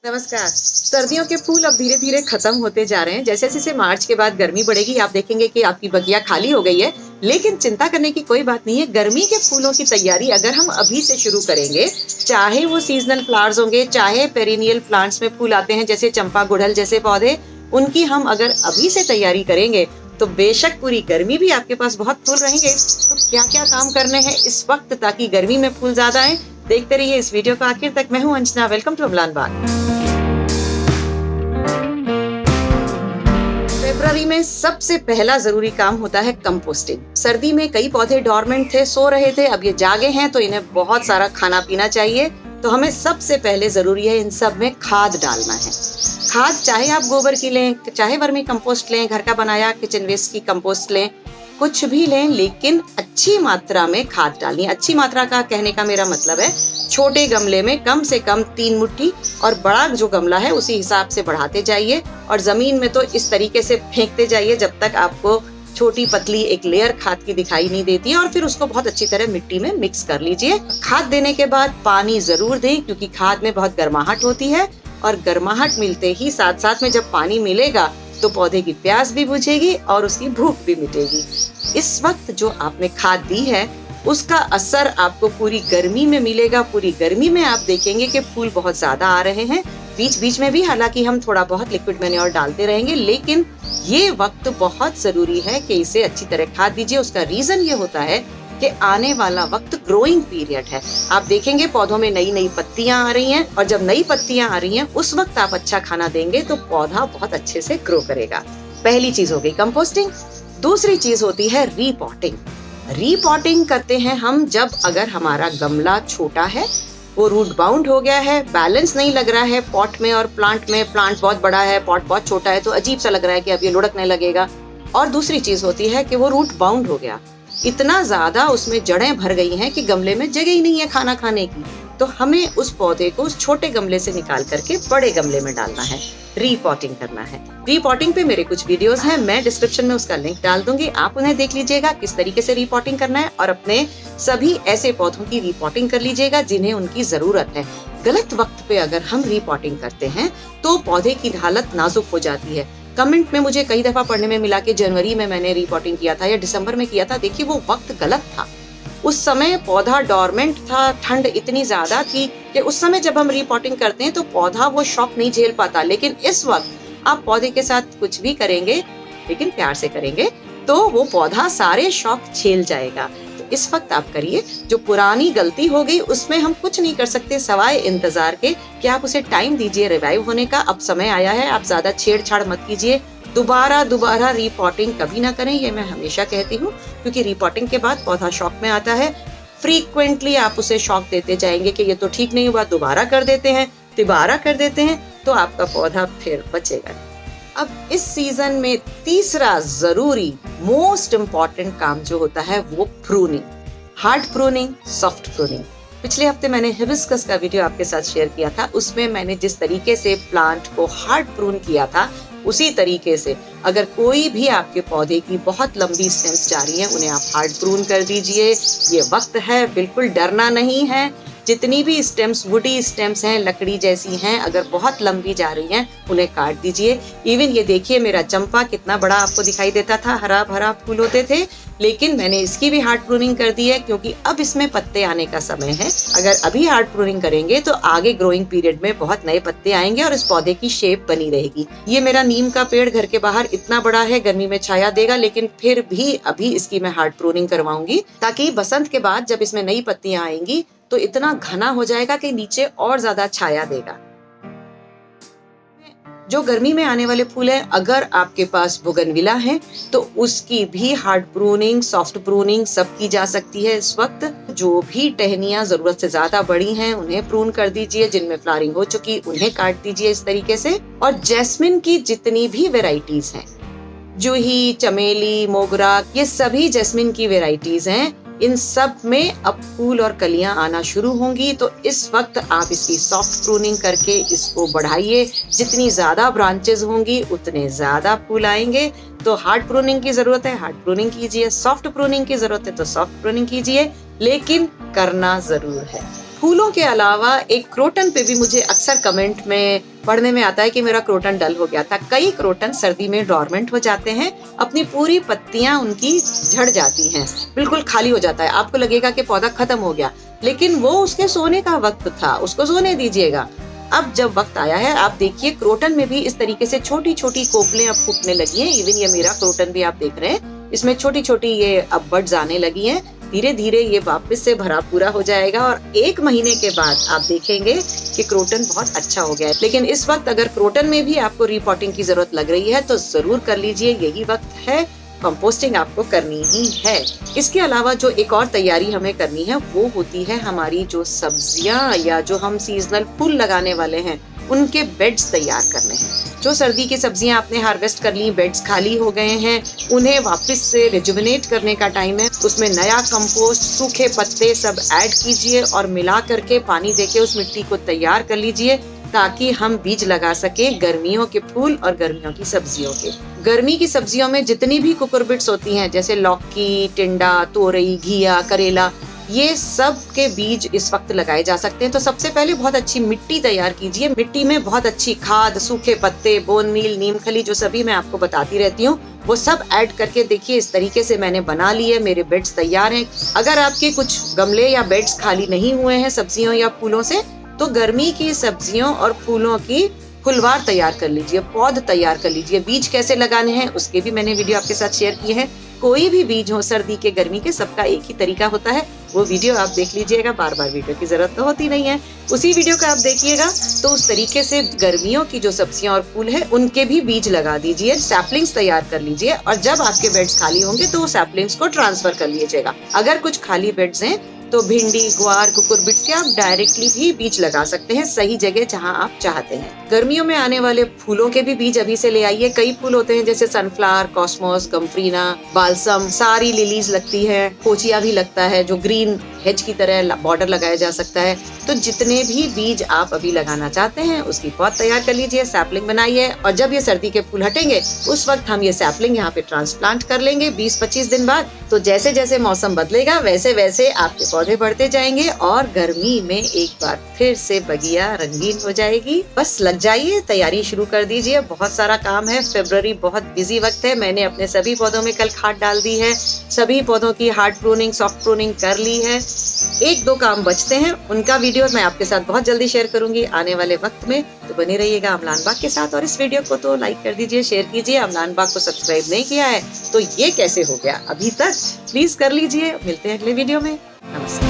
नमस्कार। सर्दियों के फूल अब धीरे धीरे खत्म होते जा रहे हैं। जैसे जैसे मार्च के बाद गर्मी बढ़ेगी, आप देखेंगे कि आपकी बगिया खाली हो गई है। लेकिन चिंता करने की कोई बात नहीं है। गर्मी के फूलों की तैयारी अगर हम अभी से शुरू करेंगे, चाहे वो सीजनल फ्लावर्स होंगे, चाहे पेरिनियल प्लांट्स में फूल आते हैं जैसे चंपा, गुड़हल जैसे पौधे, उनकी हम अगर अभी से तैयारी करेंगे तो बेशक पूरी गर्मी भी आपके पास बहुत फूल रहेंगे। तो क्या क्या काम करने हैं इस वक्त ताकि गर्मी में फूल ज्यादा आए, देखते रहिए इस वीडियो को आखिर तक। मैं हूं अंजना, वेलकम टू अम्लान बाग। फरवरी में सबसे पहला जरूरी काम होता है कंपोस्टिंग। सर्दी में कई पौधे डॉर्मेंट थे, सो रहे थे, अब ये जागे हैं तो इन्हें बहुत सारा खाना पीना चाहिए। तो हमें सबसे पहले जरूरी है इन सब में खाद डालना है। खाद चाहे आप गोबर की लें, चाहे वर्मी कंपोस्ट लें, घर का बनाया किचन वेस्ट की कंपोस्ट लें, कुछ भी लें, लेकिन अच्छी मात्रा में खाद डालनी है। अच्छी मात्रा का कहने का मेरा मतलब है छोटे गमले में कम से कम 3 मुट्ठी, और बड़ा जो गमला है उसी हिसाब से बढ़ाते जाइए। और जमीन में तो इस तरीके से फेंकते जाइए जब तक आपको छोटी पतली एक लेयर खाद की दिखाई नहीं देती है, और फिर उसको बहुत अच्छी तरह मिट्टी में मिक्स कर लीजिए। खाद देने के बाद पानी जरूर दें, क्योंकि खाद में बहुत गर्माहट होती है, और गर्माहट मिलते ही साथ साथ में जब पानी मिलेगा तो पौधे की प्यास भी बुझेगी और उसकी भूख भी मिटेगी। इस वक्त जो आपने खाद दी है उसका असर आपको पूरी गर्मी में मिलेगा। पूरी गर्मी में आप देखेंगे कि फूल बहुत ज्यादा आ रहे हैं। बीच बीच में भी हालांकि हम थोड़ा बहुत लिक्विड मैन्योर डालते रहेंगे, लेकिन ये वक्त बहुत जरूरी है कि इसे अच्छी तरह खाद दीजिए। उसका रीजन ये होता है कि आने वाला वक्त ग्रोइंग पीरियड है। आप देखेंगे पौधों में नई नई पत्तियां आ रही हैं, और जब नई पत्तियां आ रही हैं उस वक्त आप अच्छा खाना देंगे तो पौधा बहुत अच्छे से ग्रो करेगा। पहली चीज हो गई कंपोस्टिंग। दूसरी चीज होती है रीपॉटिंग। रीपॉटिंग करते हैं हम जब अगर हमारा गमला छोटा है, वो रूट बाउंड हो गया है, बैलेंस नहीं लग रहा है पॉट में और प्लांट में। प्लांट बहुत बड़ा है, पॉट बहुत छोटा है, तो अजीब सा लग रहा है कि अब ये लुढ़कने लगेगा। और दूसरी चीज होती है कि वो रूट बाउंड हो गया, इतना ज्यादा उसमें जड़ें भर गई हैं कि गमले में जगह ही नहीं है खाना खाने की। तो हमें उस पौधे को उस छोटे गमले से निकाल करके बड़े गमले में डालना है, रीपॉटिंग करना है। रीपॉटिंग पे मेरे कुछ वीडियोस हैं, मैं डिस्क्रिप्शन में उसका लिंक डाल दूंगी, आप उन्हें देख लीजिएगा किस तरीके से रीपॉटिंग करना है, और अपने सभी ऐसे पौधों की रीपॉटिंग कर लीजिएगा जिन्हें उनकी जरूरत है। गलत वक्त पे अगर हम रीपॉटिंग करते हैं तो पौधे की हालत नाजुक हो जाती है। कमेंट में मुझे कई दफा पढ़ने में मिला कि जनवरी में मैंने रीपॉटिंग किया था या दिसंबर में किया था। देखिए वो वक्त गलत था। उस समय पौधा डॉर्मेंट था, ठंड इतनी ज्यादा थी कि उस समय जब हम रीपॉटिंग करते हैं तो पौधा वो शॉक नहीं झेल पाता। लेकिन इस वक्त आप पौधे के साथ कुछ भी करेंगे, लेकिन प्यार से करेंगे, तो वो पौधा सारे शॉक झेल जाएगा। तो इस वक्त आप करिए। जो पुरानी गलती हो गई उसमें हम कुछ नहीं कर सकते सवाए इंतजार के कि आप उसे टाइम दीजिए रिवाइव होने का। अब समय आया है, आप ज्यादा छेड़छाड़ मत कीजिए। दोबारा रीपॉटिंग कभी ना करें, ये मैं हमेशा कहती हूँ, क्योंकि रीपॉटिंग के बाद पौधा शॉक में आता है। फ्रीक्वेंटली आप उसे शॉक देते जाएंगे कि ये तो ठीक नहीं हुआ, दोबारा कर देते हैं, तिबारा कर देते हैं, तो आपका पौधा फिर बचेगा। अब इस सीजन में तीसरा जरूरी मोस्ट इम्पॉर्टेंट काम जो होता है वो pruning. Hard pruning, soft pruning. पिछले हफ्ते मैंने हिबिस्कस का वीडियो आपके साथ शेयर किया था। उसमें मैंने जिस तरीके से प्लांट को हार्ड प्रून किया था, उसी तरीके से अगर कोई भी आपके पौधे की बहुत लंबी स्टेम्स जा रही हैं, उन्हें आप हार्ड प्रून कर दीजिए। ये वक्त है, बिल्कुल डरना नहीं है। जितनी भी स्टेम्स, वुडी स्टेम्स हैं, लकड़ी जैसी हैं, अगर बहुत लंबी जा रही हैं उन्हें काट दीजिए। इवन ये देखिए मेरा चंपा कितना बड़ा आपको दिखाई देता था, हरा भरा फूल होते थे, लेकिन मैंने इसकी भी हार्ड प्रूनिंग कर दी है क्योंकि अब इसमें पत्ते आने का समय है। अगर अभी हार्ड प्रूनिंग करेंगे तो आगे ग्रोइंग पीरियड में बहुत नए पत्ते आएंगे और इस पौधे की शेप बनी रहेगी। ये मेरा नीम का पेड़ घर के बाहर इतना बड़ा है, गर्मी में छाया देगा, लेकिन फिर भी अभी इसकी मैं हार्ड प्रूनिंग करवाऊंगी ताकि बसंत के बाद जब इसमें नई पत्तियां आएंगी तो इतना घना हो जाएगा कि नीचे और ज्यादा छाया देगा। जो गर्मी में आने वाले फूल हैं, अगर आपके पास बोगनविला है तो उसकी भी हार्ड प्रूनिंग, सॉफ्ट प्रूनिंग सब की जा सकती है। इस वक्त जो भी टहनियां जरूरत से ज्यादा बड़ी हैं उन्हें प्रून कर दीजिए, जिनमें फ्लावरिंग हो चुकी उन्हें काट दीजिए इस तरीके से। और जैस्मिन की जितनी भी वेराइटीज हैं, जूही, चमेली, मोगरा, ये सभी जैस्मिन की वेराइटीज हैं। इन सब में अब फूल और कलियां आना शुरू होंगी, तो इस वक्त आप इसकी सॉफ्ट प्रूनिंग करके इसको बढ़ाइए। जितनी ज्यादा ब्रांचेस होंगी उतने ज्यादा फूल आएंगे। तो हार्ड प्रूनिंग की जरूरत है, हार्ड प्रूनिंग कीजिए, सॉफ्ट प्रूनिंग की जरूरत है तो सॉफ्ट प्रूनिंग कीजिए, लेकिन करना जरूर है। फूलों के अलावा एक क्रोटन पे भी मुझे अक्सर कमेंट में पढ़ने में आता है कि मेरा क्रोटन डल हो गया था। कई क्रोटन सर्दी में डोरमेंट हो जाते हैं, अपनी पूरी पत्तियां उनकी झड़ जाती हैं, बिल्कुल खाली हो जाता है। आपको लगेगा कि पौधा खत्म हो गया, लेकिन वो उसके सोने का वक्त था, उसको सोने दीजिएगा। अब जब वक्त आया है, आप देखिए क्रोटन में भी इस तरीके से छोटी छोटी कोपलें अब फूटने लगी हैं। इवन ये मेरा क्रोटन भी आप देख रहे हैं, इसमें छोटी छोटी ये अब बड्स आने लगी हैं। धीरे धीरे ये वापस से भरा पूरा हो जाएगा और 1 महीने के बाद आप देखेंगे कि क्रोटन बहुत अच्छा हो गया है। लेकिन इस वक्त अगर क्रोटन में भी आपको रिपॉटिंग की जरूरत लग रही है तो जरूर कर लीजिए, यही वक्त है, कंपोस्टिंग आपको करनी ही है। इसके अलावा जो एक और तैयारी हमें करनी है वो होती है हमारी जो सब्जियां या जो हम सीजनल फूल लगाने वाले हैं उनके बेड्स तैयार करने हैं। जो सर्दी की सब्जियां आपने हार्वेस्ट कर ली, बेड्स खाली हो गए हैं, उन्हें वापस से रिजुविनेट करने का टाइम है। उसमें नया कंपोस्ट, सूखे पत्ते सब ऐड कीजिए और मिला करके पानी देके उस मिट्टी को तैयार कर लीजिए ताकि हम बीज लगा सके गर्मियों के फूल और गर्मियों की सब्जियों के। गर्मी की सब्जियों में जितनी भी कुकुरबिट्स होती हैं, जैसे लौकी, टिंडा, तोरई, घिया, करेला, ये सब के बीज इस वक्त लगाए जा सकते हैं। तो सबसे पहले बहुत अच्छी मिट्टी तैयार कीजिए। मिट्टी में बहुत अच्छी खाद, सूखे पत्ते, बोन मील, नीम खली, जो सभी मैं आपको बताती रहती हूँ, वो सब ऐड करके देखिए इस तरीके से मैंने बना लिए। मेरे बेड्स तैयार हैं। अगर आपके कुछ गमले या बेड्स खाली नहीं हुए हैं सब्जियों या फूलों से, तो गर्मी की सब्जियों और फूलों की फुलवार तैयार कर लीजिए, पौध तैयार कर लीजिए। बीज कैसे लगाने हैं उसके भी मैंने वीडियो आपके साथ शेयर किए हैं। कोई भी बीज हो, सर्दी के गर्मी के, सबका एक ही तरीका होता है, वो वीडियो आप देख लीजिएगा। बार बार वीडियो की जरूरत तो होती नहीं है, उसी वीडियो को आप देखिएगा। तो उस तरीके से गर्मियों की जो सब्जियां और फूल है उनके भी बीज लगा दीजिए, सैपलिंग्स तैयार कर लीजिए और जब आपके बेड्स खाली होंगे तो सैपलिंग्स को ट्रांसफर कर लीजिएगा। अगर कुछ खाली बेड्स हैं तो भिंडी, ग्वार, कुकुरबिट्स के आप डायरेक्टली भी बीज लगा सकते हैं सही जगह जहां आप चाहते हैं। गर्मियों में आने वाले फूलों के भी बीज अभी से ले आइए। कई फूल होते हैं जैसे सनफ्लावर, कॉस्मोस, गम्फ्रीना, बाल्सम, सारी लिलीज लगती है, पोचिया भी लगता है जो ग्रीन हेज की तरह बॉर्डर लगाया जा सकता है। तो जितने भी बीज आप अभी लगाना चाहते हैं उसकी पौध तैयार कर लीजिए, सैपलिंग बनाइए और जब ये सर्दी के फूल हटेंगे उस वक्त हम ये सैपलिंग यहाँ पे ट्रांसप्लांट कर लेंगे 20-25 दिन बाद। तो जैसे जैसे मौसम बदलेगा वैसे वैसे आपके पौधे बढ़ते जाएंगे और गर्मी में एक बार फिर से बगिया रंगीन हो जाएगी। बस लग जाइए, तैयारी शुरू कर दीजिए। बहुत सारा काम है, फरवरी बहुत बिजी वक्त है। मैंने अपने सभी पौधों में कल खाद डाल दी है, सभी पौधों की हार्ड प्रूनिंग, सॉफ्ट प्रूनिंग कर ली है। 1-2 काम बचते हैं, उनका वीडियो मैं आपके साथ बहुत जल्दी शेयर करूंगी आने वाले वक्त में। तो बने रहिएगा अमलान बाग के साथ और इस वीडियो को तो लाइक कर दीजिए, शेयर कीजिए। अमलान बाग को सब्सक्राइब नहीं किया है तो ये कैसे हो गया अभी तक, प्लीज कर लीजिए। मिलते हैं अगले वीडियो में। नमस्कार।